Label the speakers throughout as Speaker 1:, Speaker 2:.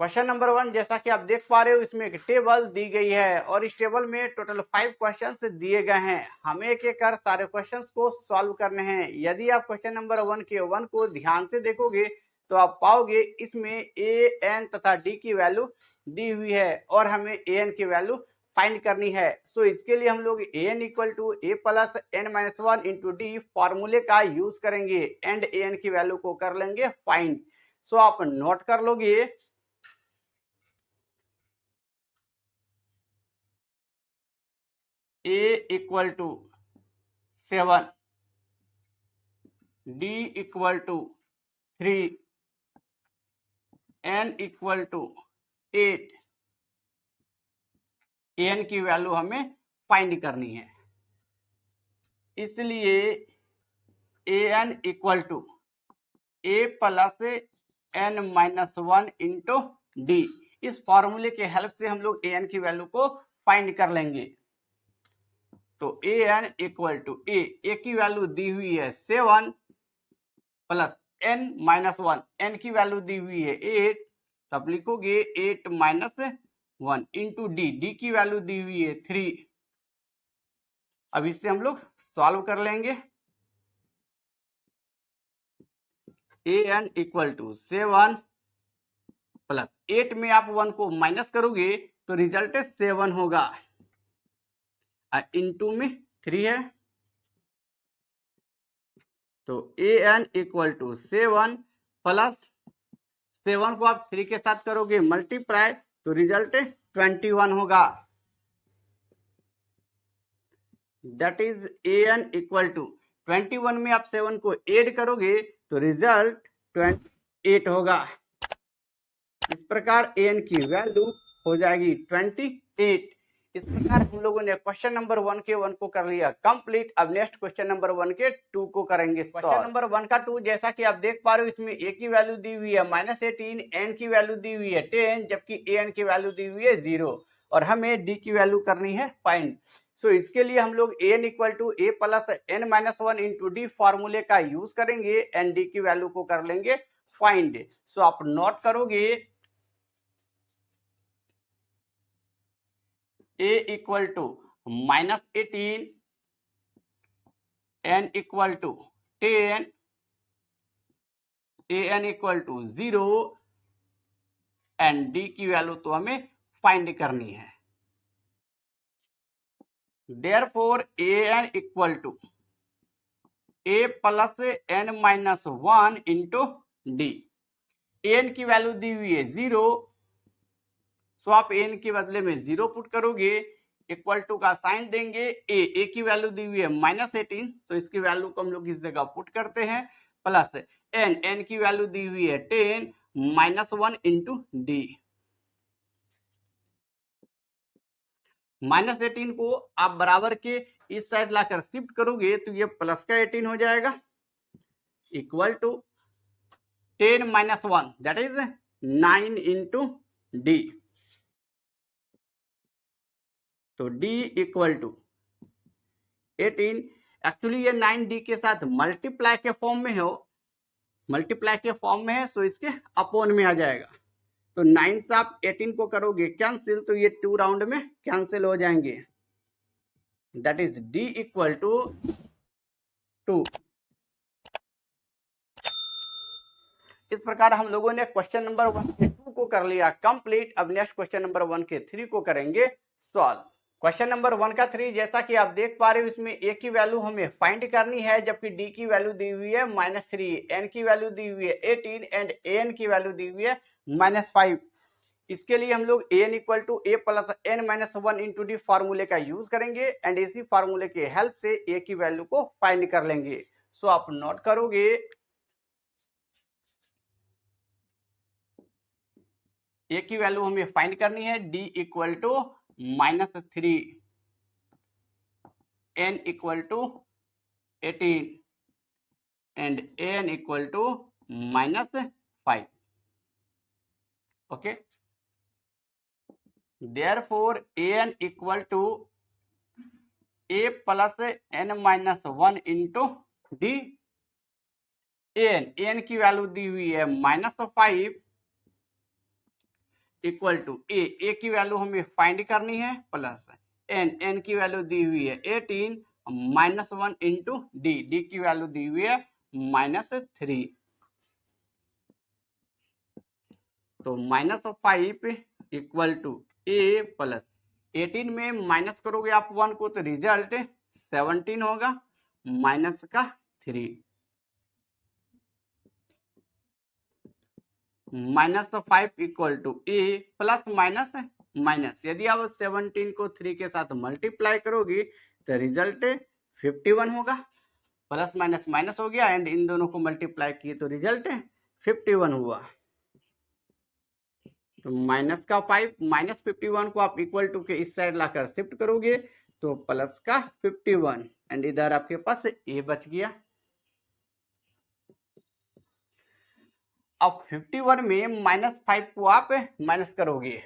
Speaker 1: Question number 1 जैसा कि आप देख पा रहे हो, इसमें एक टेबल दी गई है और इस टेबल में टोटल 5 क्वेश्चंस दिए गए हैं। हमें एक एक कर सारे क्वेश्चंस को सॉल्व करने हैं। यदि आप क्वेश्चन नंबर 1 के 1 को ध्यान से देखोगे तो आप पाओगे इसमें ए एन तथा डी की वैल्यू दी हुई है और हमें ए एन की वैल्यू फाइंड करनी है। सो इसके लिए हम लोग A N equal to A plus N minus one into D फॉर्मूले का यूज करेंगे एंड ए एन की वैल्यू को कर लेंगे फाइंड। सो आप नोट कर लोगे a equal to 7, d equal to 3, n equal to 8, n की वैल्यू हमें फाइंड करनी है। इसलिए an equal to a plus n minus one into d, इस फॉर्मूले के हेल्प से हम लोग an की वैल्यू को फाइंड कर लेंगे। तो an इक्वल टू a की वैल्यू दी हुई है 7 plus n minus one, n की वैल्यू दी हुई है 8, तब लिखोगे 8 minus one into D, D की वैल्यू दी हुई है 3। अब इससे हम लोग सॉल्व कर लेंगे। an इक्वल टू 7 प्लस 8 में आप 1 को माइनस करोगे तो रिजल्ट 7 होगा, इंटू में 3 है। तो an इक्वल टू 7 प्लस 7 को आप 3 के साथ करोगे मल्टीप्लाई तो रिजल्ट 21 होगा। That is an equal to 21 में आप 7 को ऐड करोगे तो रिजल्ट 28 होगा। इस प्रकार an की वैल्यू हो जाएगी 28। इस प्रकार हम लोगों ने क्वेश्चन नंबर 1 के 1 को कर लिया कंप्लीट। अब नेक्स्ट क्वेश्चन नंबर 1 के 2 को करेंगे। क्वेश्चन नंबर 1 का 2 जैसा कि आप देख पा रहे हो, इसमें a की वैल्यू दी हुई है -18, n की वैल्यू दी हुई है 10, जबकि an की वैल्यू दी हुई है 0 और हमें d की वैल्यू करनी है फाइंड। सो इसके लिए हम लोग an equal to a plus n minus one into D फॉर्मूले का यूज करेंगे एंड d की वैल्यू को कर लेंगे फाइंड। सो आप नोट करोगे a equal to -18, n equal to 10, an equal to 0 and d की वैल्यू तो हमें फाइंड करनी है। Therefore an equal to a plus n minus one into D, an की वैल्यू दी हुई है 0, सो आप n के बदले में 0 पुट करोगे, इक्वल टू का साइन देंगे, a की वैल्यू दी हुई है -18, तो इसकी वैल्यू को हम लोग इस जगह पुट करते हैं, प्लस n की वैल्यू दी हुई है 10 माइनस वन इंटू डी। -18 को आप बराबर के इस साइड लाकर शिफ्ट करोगे तो ये प्लस का 18 हो जाएगा, equal to 10 minus one that is 9 into d. तो d इक्वल टू 18, एक्चुअली ये 9d के साथ मल्टीप्लाई के फॉर्म में हो, मल्टीप्लाई के फॉर्म में है, सो इसके अपॉन में आ जाएगा। तो 9 से आप 18 को करोगे कैंसिल तो ये 2 राउंड में कैंसिल हो जाएंगे, that is d equal to 2। इस प्रकार हम लोगों ने क्वेश्चन नंबर 1 के 2 को कर लिया कंप्लीट। अब नेक्स्ट क्वेश्चन नंबर 1 के 3 को करेंगे सॉल्व। क्वेश्चन नंबर 1 का 3 जैसा कि आप देख पा रहे हो, इसमें a की वैल्यू हमें फाइंड करनी है, जबकि d की वैल्यू दी हुई है -3, n की वैल्यू दी हुई है 18 एंड an की वैल्यू दी हुई है -5। इसके लिए हम लोग an equal to a plus n minus one into D फॉर्मूले का यूज करेंगे एंड इसी फॉर्मूले के हेल्प से a की वैल्यू को फाइंड कर लेंगे। सो आप नोट करोगे a की वैल्यू हमें फाइंड करनी है, d equal to -3, n equal to 18 and an equal to -5। Okay, therefore an equal to a plus n minus one into D N की वैल्यू दी हुई है -5 इक्वल टू ए की वैल्यू हमें फाइंड करनी है प्लस एन की वैल्यू दी हुई है 18 -1 इंटू डी की वैल्यू दी हुई है -3। तो -5 इक्वल टू ए प्लस 18 में माइनस करोगे आप 1 को तो रिजल्ट 17 होगा माइनस का 3 -5 equal to A plus minus minus, यदि आप 17 को 3 के साथ मल्टीप्लाई करोगे तो रिजल्ट 51 होगा। प्लस माइनस माइनस हो गया एंड इन दोनों को मल्टीप्लाई किए तो रिजल्ट 51 हुआ। तो माइनस का 5 -51 को आप इक्वल टू के इस साइड लाकर शिफ्ट करोगे तो प्लस का 51 एंड इधर आपके पास ए बच गया। अब 51 में -5 को आप माइनस करोगे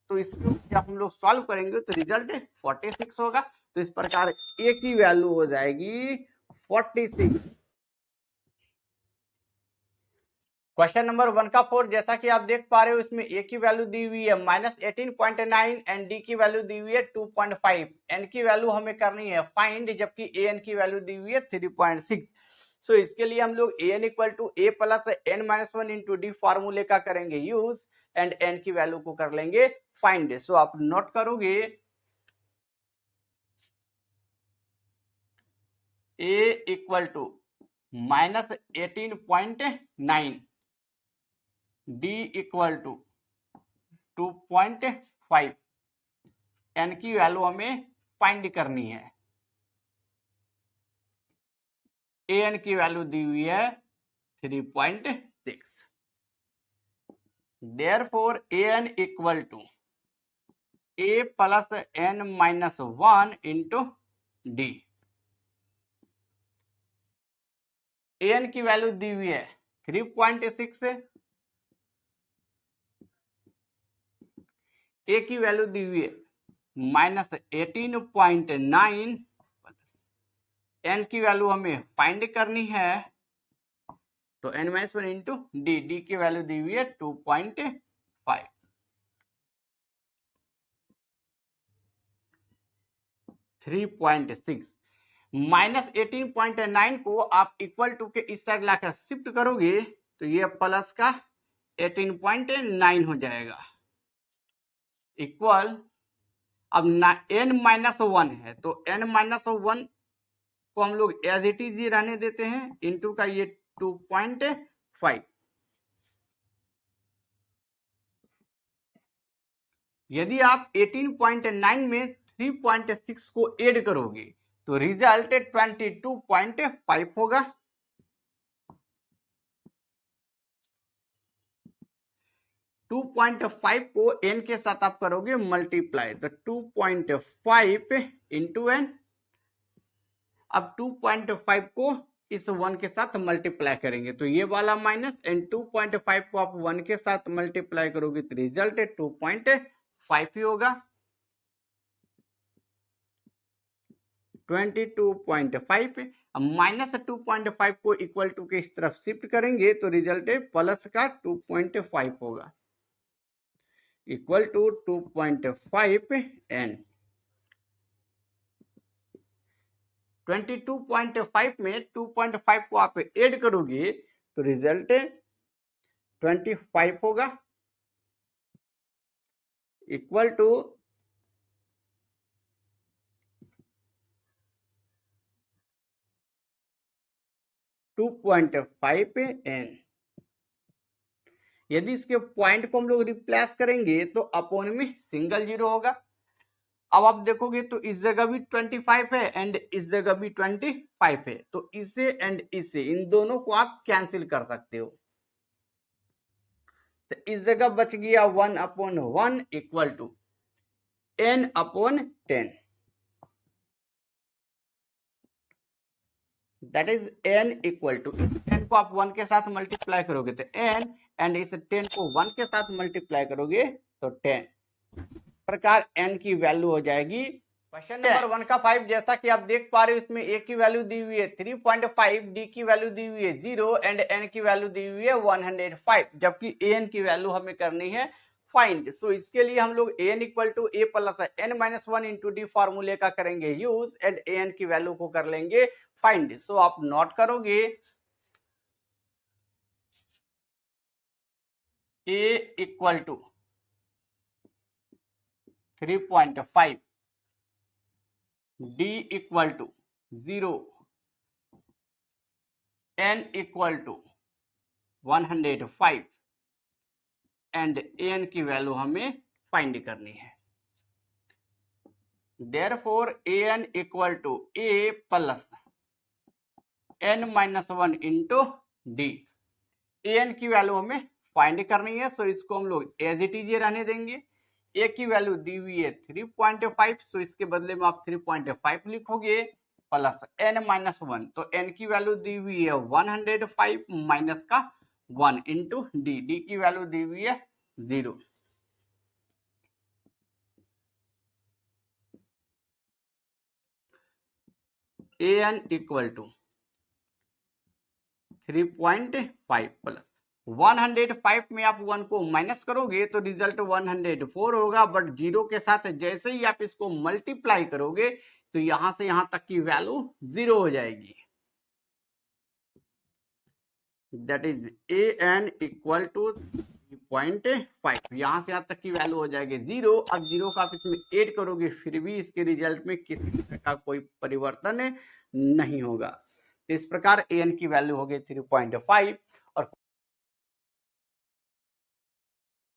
Speaker 1: तो इसको जब हम लोग सॉल्व करेंगे तो रिजल्ट 46 होगा। तो इस प्रकार ए की वैल्यू हो जाएगी 46। क्वेश्चन नंबर 1 का 4 जैसा कि आप देख पा रहे हो इसमें ए की वैल्यू दी हुई है -18.9 एंड डी की वैल्यू दी हुई है 2.5। एन की वैल्यू हमें करनी है फाइंड जबकि ए एन की वैल्यू दी हुई है 3.6। सो इसके लिए हम लोग N equal to A plus N -1 into D फॉर्मूले का करेंगे यूज एंड एन की वैल्यू को कर लेंगे फाइंड। सो आप नोट करोगे A equal to -18.9 D equal to 2.5 N की वैल्यू हमें फाइंड करनी है। ए एन की वैल्यू दी हुई है 3.6। Therefore A N equal to A plus N -1 into D. A N की वैल्यू दी हुई है 3.6, ए की वैल्यू दी हुई है -18.9, एन की वैल्यू हमें फाइंड करनी है तो n -1 इंटू डी की वैल्यू दी हुई है 2.5। 3.6 -18.9 को आप इक्वल टू के इस साइड लाकर शिफ्ट करोगे तो ये प्लस का 18.9 हो जाएगा इक्वल। अब n -1 है तो n -1 को हम लोग एज इट इज ही रहने देते हैं इंटू का ये 2.5। यदि आप 18.9 में 3.6 को ऐड करोगे तो रिजल्ट 22.5 होगा। टू 2.5 को n के साथ आप करोगे मल्टीप्लाई तो 2.5 इंटू एन। अब 2.5 को इस 1 के साथ मल्टीप्लाई करेंगे तो ये वाला माइनस एंड 2.5 को आप 1 के साथ मल्टीप्लाई करोगे तो रिजल्ट 2.5 ही होगा। 22.5 माइनस 2.5 को इक्वल टू के इस तरफ शिफ्ट करेंगे तो रिजल्ट प्लस का 2.5 होगा इक्वल टू 2.5 एन। 22.5 में 2.5 को आप ऐड करोगे तो रिजल्ट 25 होगा इक्वल टू 2.5 एन। यदि इसके पॉइंट को हम लोग रिप्लेस करेंगे तो अपोन में सिंगल जीरो होगा। अब आप देखोगे तो इस जगह भी 25 है एंड इस जगह भी 25 है तो इसे एंड इसे इन दोनों को आप कैंसिल कर सकते हो तो इस जगह बच गया 1/1 equal to n/10 that is n equal to n को आप 1 के साथ मल्टीप्लाई करोगे तो n एंड इस 10 को 1 के साथ मल्टीप्लाई करोगे तो 10। प्रकार n की वैल्यू हो जाएगी क्वेश्चन नंबर 1 का 5, जैसा कि आप देख पा रहे हो इसमें ए की वैल्यू दी हुई है 3.5, डी की वैल्यू दी हुई है 0 एंड एन की वैल्यू दी हुई है 105, जबकि ए एन की वैल्यू हमें करनी है फाइंड। सो इसके लिए हम लोग A N equal to A plus N minus 1 into D फॉर्मूले का करेंगे यूज एंड ए एन की वैल्यू को कर लेंगे फाइंड। सो आप नोट करोगे A equal to 3.5, d equal to 0, n equal to 105 and an की वैल्यू हमें फाइंड करनी है। Therefore an equal to a plus n minus 1 into D, an की वैल्यू हमें फाइंड करनी है। सो इसको हम लोग एज इट इज रहने देंगे। ए की वैल्यू दी हुई है 3.5, सो इसके बदले में आप 3.5 लिखोगे प्लस n माइनस 1, तो n की वैल्यू दी हुई है 105 माइनस का 1 इंटू डी, डी की वैल्यू दी हुई है 0। ए एन इक्वल टू 3.5 प्लस 105 में आप 1 को माइनस करोगे तो रिजल्ट 104 होगा, बट 0 के साथ जैसे ही आप इसको मल्टीप्लाई करोगे तो यहां से यहां तक की वैल्यू 0 हो जाएगी। That is A N equal to 3.5, यहां से यहां तक की वैल्यू हो जाएगी 0। अब 0 का आप इसमें ऐड करोगे फिर भी इसके रिजल्ट में किसी तरह का कोई परिवर्तन नहीं होगा। तो इस प्रकार ए एन की वैल्यू हो गई 3.5